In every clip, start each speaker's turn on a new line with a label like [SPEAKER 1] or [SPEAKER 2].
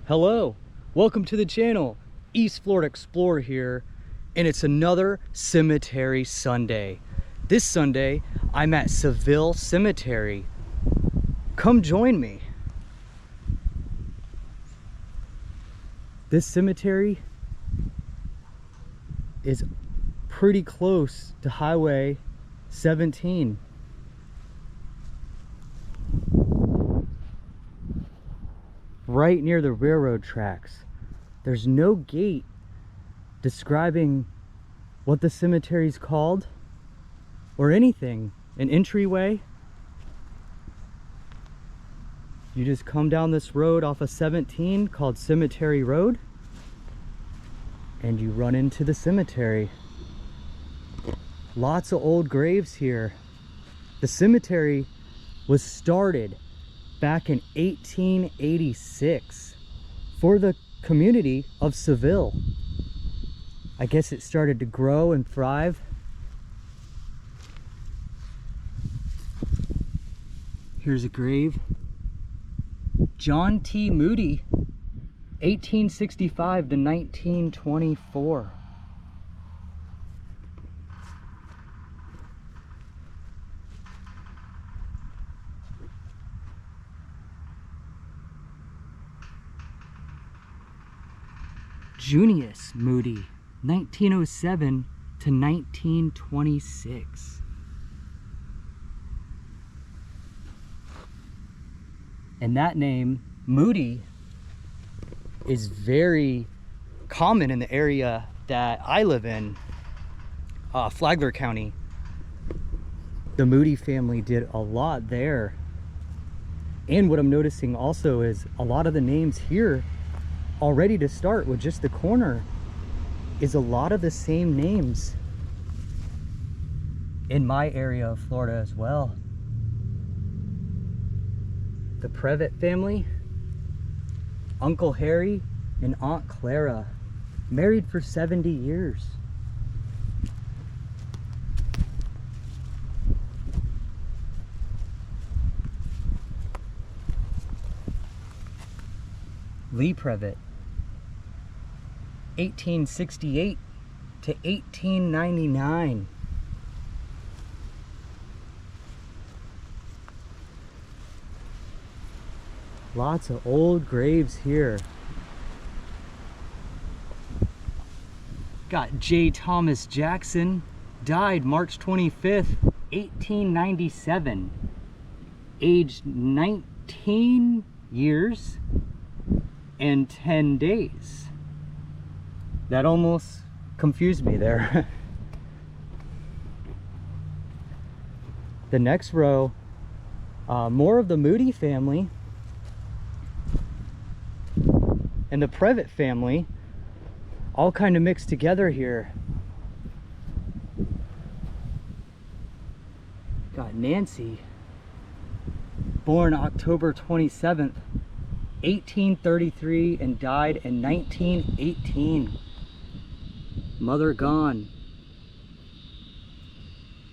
[SPEAKER 1] Hello, welcome to the channel. East Florida Explorer here, and it's another Cemetery Sunday. This Sunday, I'm at Seville Cemetery. Come join me. This cemetery is pretty close to Highway 17. Right near the railroad tracks. There's no gate describing what the cemetery's called or anything, an entryway. You just come down this road off of 17 called Cemetery Road and you run into the cemetery. Lots of old graves here. The cemetery was started back in 1886 for the community of Seville. I guess it started to grow and thrive. Here's a grave. John T. Moody, 1865 to 1924. Junius Moody, 1907 to 1926. And that name, Moody, is very common in the area that I live in, Flagler County. The Moody family did a lot there. And what I'm noticing also is a lot of the names here already to start with just the corner is a lot of the same names in my area of Florida as well. The Previtt family, Uncle Harry and Aunt Clara, married for 70 years. Lee Previtt, 1868 to 1899. Lots of old graves here. Got J. Thomas Jackson, died March 25th, 1897, aged 19 years and 10 days. That almost confused me there. The next row, more of the Moody family and the Previtt family, all kind of mixed together here. Got Nancy, born October 27th, 1833 and died in 1918. Mother gone,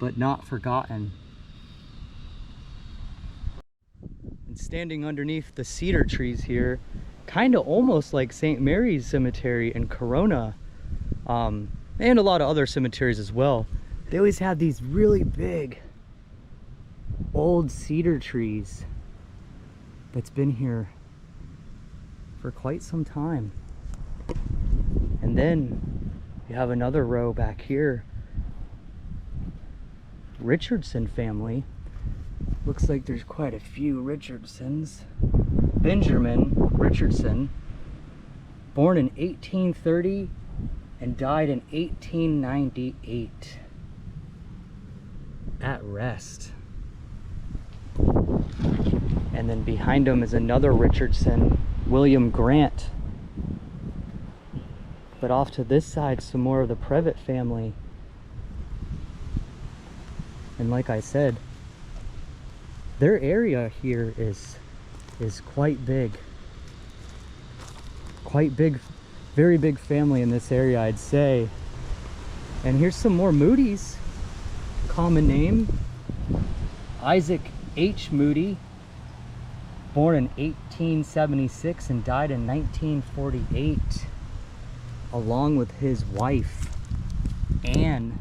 [SPEAKER 1] but not forgotten. And standing underneath the cedar trees here, kind of almost like St. Mary's Cemetery in Corona, and a lot of other cemeteries as well. They always have these really big old cedar trees that's been here for quite some time. And then you have another row back here. Richardson family. Looks like there's quite a few Richardsons. Benjamin Richardson, born in 1830 and died in 1898. At rest. And then behind him is another Richardson, William Grant. But off to this side, some more of the Previtt family. And like I said, their area here is quite big. Quite big, very big family in this area, I'd say. And here's some more Moody's. Common name, Isaac H. Moody, Born in 1876 and died in 1948, along with his wife, Anne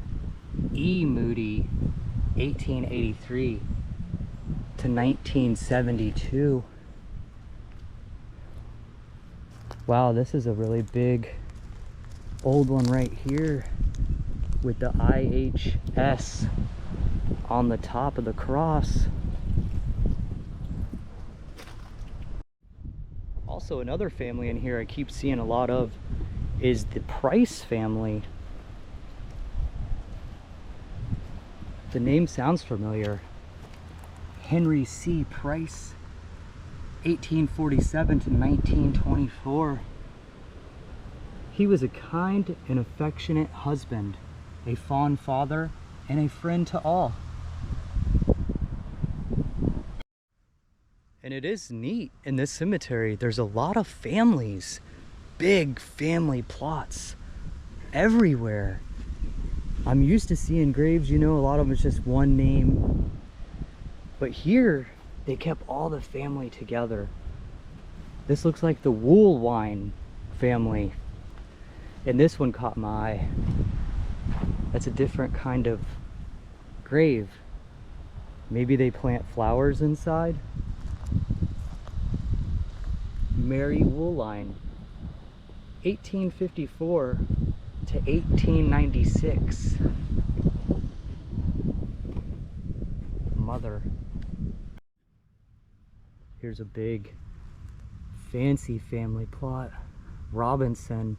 [SPEAKER 1] E. Moody, 1883 to 1972. Wow, this is a really big old one right here with the IHS on the top of the cross. Also, another family in here I keep seeing a lot of is the Price family. The name sounds familiar. Henry C. Price, 1847 to 1924. He was a kind and affectionate husband, a fond father, and a friend to all. And it is neat in this cemetery. There's a lot of families, big family plots everywhere. I'm used to seeing graves, you know, a lot of them is just one name. But here, they kept all the family together. This looks like the Woolwine family. And this one caught my eye. That's a different kind of grave. Maybe they plant flowers inside. Mary Woolwine, 1854 to 1896. Mother. Here's a big fancy family plot. Robinson.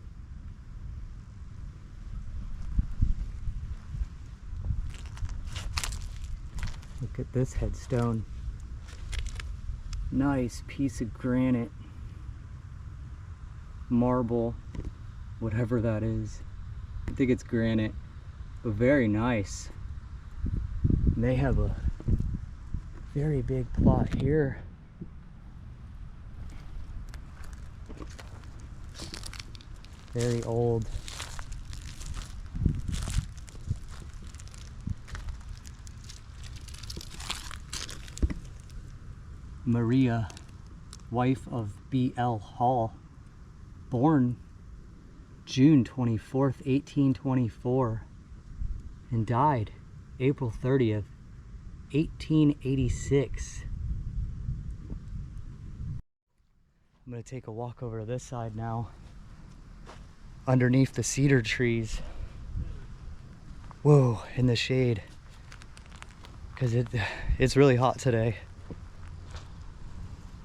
[SPEAKER 1] Look at this headstone. Nice piece of granite. Marble. Whatever that is. I think it's granite. But very nice. And they have a very big plot here. Very old. Maria, wife of B.L. Hall, born June 24th, 1824, and died April 30th, 1886. I'm going to take a walk over to this side now, underneath the cedar trees. Whoa, in the shade, because it's really hot today.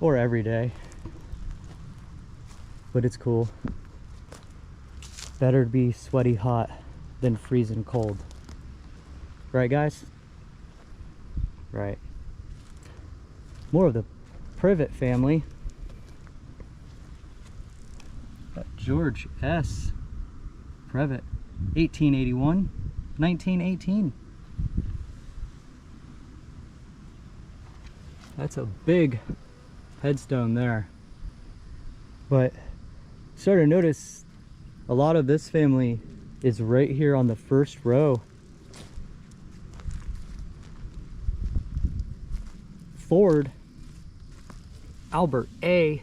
[SPEAKER 1] Or every day, but it's cool. Better to be sweaty hot than freezing cold. Right, guys? Right. More of the Privet family. Got George S. Privet, 1881, 1918. That's a big headstone there. But started to notice a lot of this family is right here on the first row. Ford, Albert A.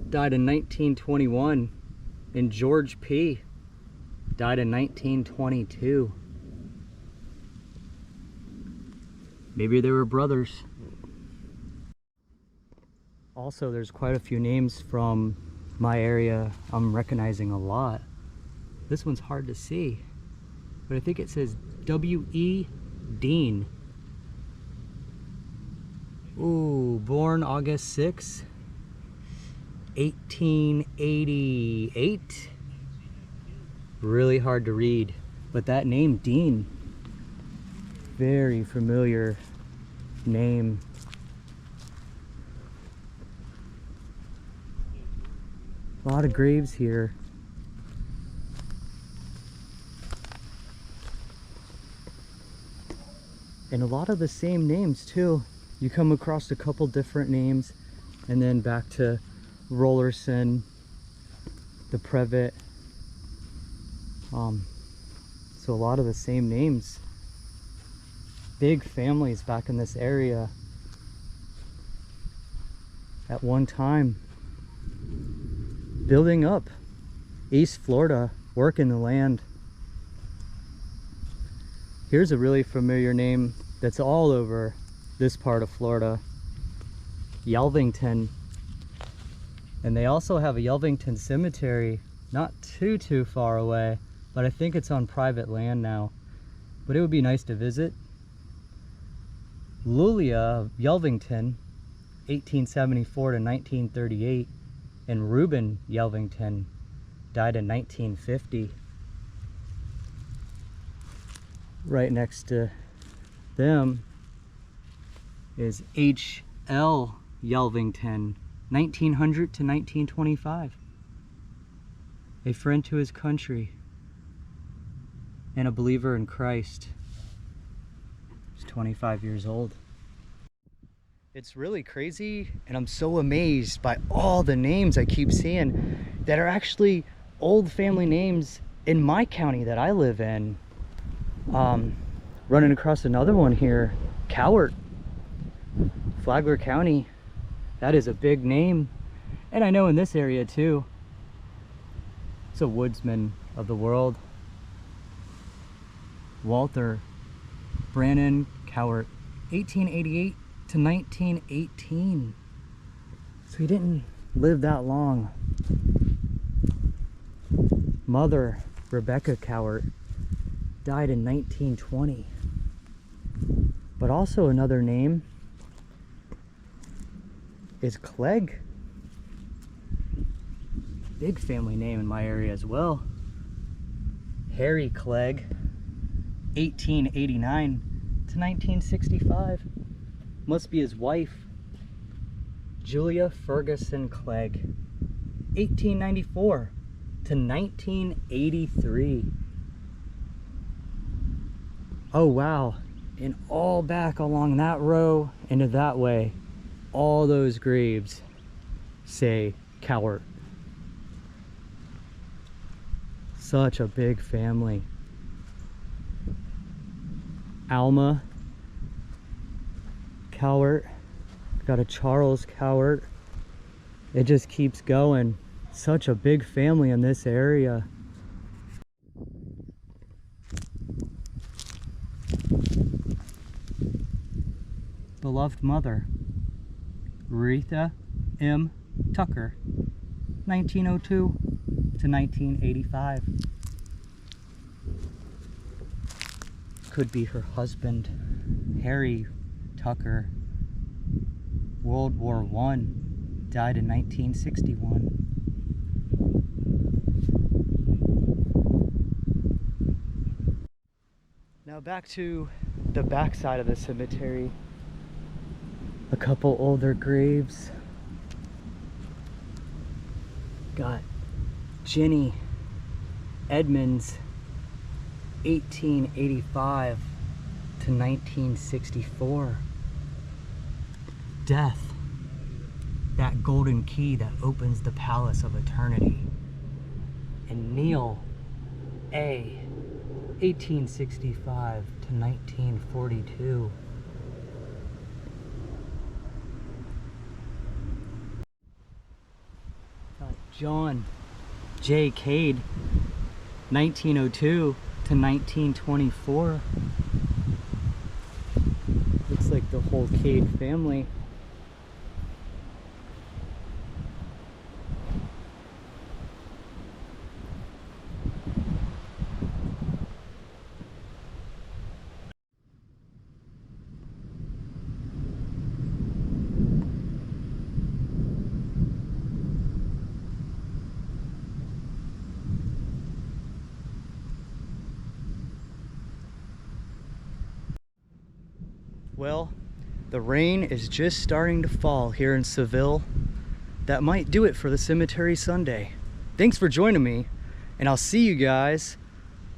[SPEAKER 1] died in 1921, and George P. died in 1922. Maybe they were brothers. Also, there's quite a few names from my area I'm recognizing a lot. This one's hard to see, but I think it says W.E. Dean. Ooh, born August 6, 1888. Really hard to read, but that name, Dean, very familiar name. A lot of graves here. And a lot of the same names too. You come across a couple different names, and then back to Rollerson, the Privet. So a lot of the same names. Big families back in this area. at one time, building up East Florida, working the land. Here's a really familiar name that's all over this part of Florida, Yelvington. And they also have a Yelvington Cemetery not too far away, but I think it's on private land now. But it would be nice to visit. Lulia of Yelvington, 1874 to 1938, and Reuben Yelvington died in 1950. Right next to them is H.L. Yelvington, 1900 to 1925. A friend to his country and a believer in Christ. He's 25 years old. It's really crazy, and I'm so amazed by all the names I keep seeing that are actually old family names in my county that I live in. Running across another one here, Cowart, Flagler County. That is a big name, and I know in this area too. It's a woodsman of the world. Walter Brannon Cowart, 1888 to 1918. So he didn't live that long. Mother Rebecca Cowart died in 1920. But also another name is Clegg. Big family name in my area as well. Harry Clegg, 1889 to 1965. Must be his wife, Julia Ferguson Clegg, 1894 to 1983. Oh wow, and all back along that row into that way, all those graves say Cowart. Such a big family. Alma Cowart, got a Charles Cowart. It just keeps going. Such a big family in this area. Beloved mother, Retha M. Tucker, 1902 to 1985. Could be her husband, Harry Tucker, World War I, died in 1961. Now back to the back side of the cemetery. A couple older graves. Got Jenny Edmonds, 1885 to 1964. Death, that golden key that opens the palace of eternity. And Neil A., 1865 to 1942. John J. Cade, 1902 to 1924. Looks like the whole Cade family. Well, the rain is just starting to fall here in Seville. That might do it for the Cemetery Sunday. Thanks for joining me, and I'll see you guys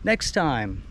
[SPEAKER 1] next time.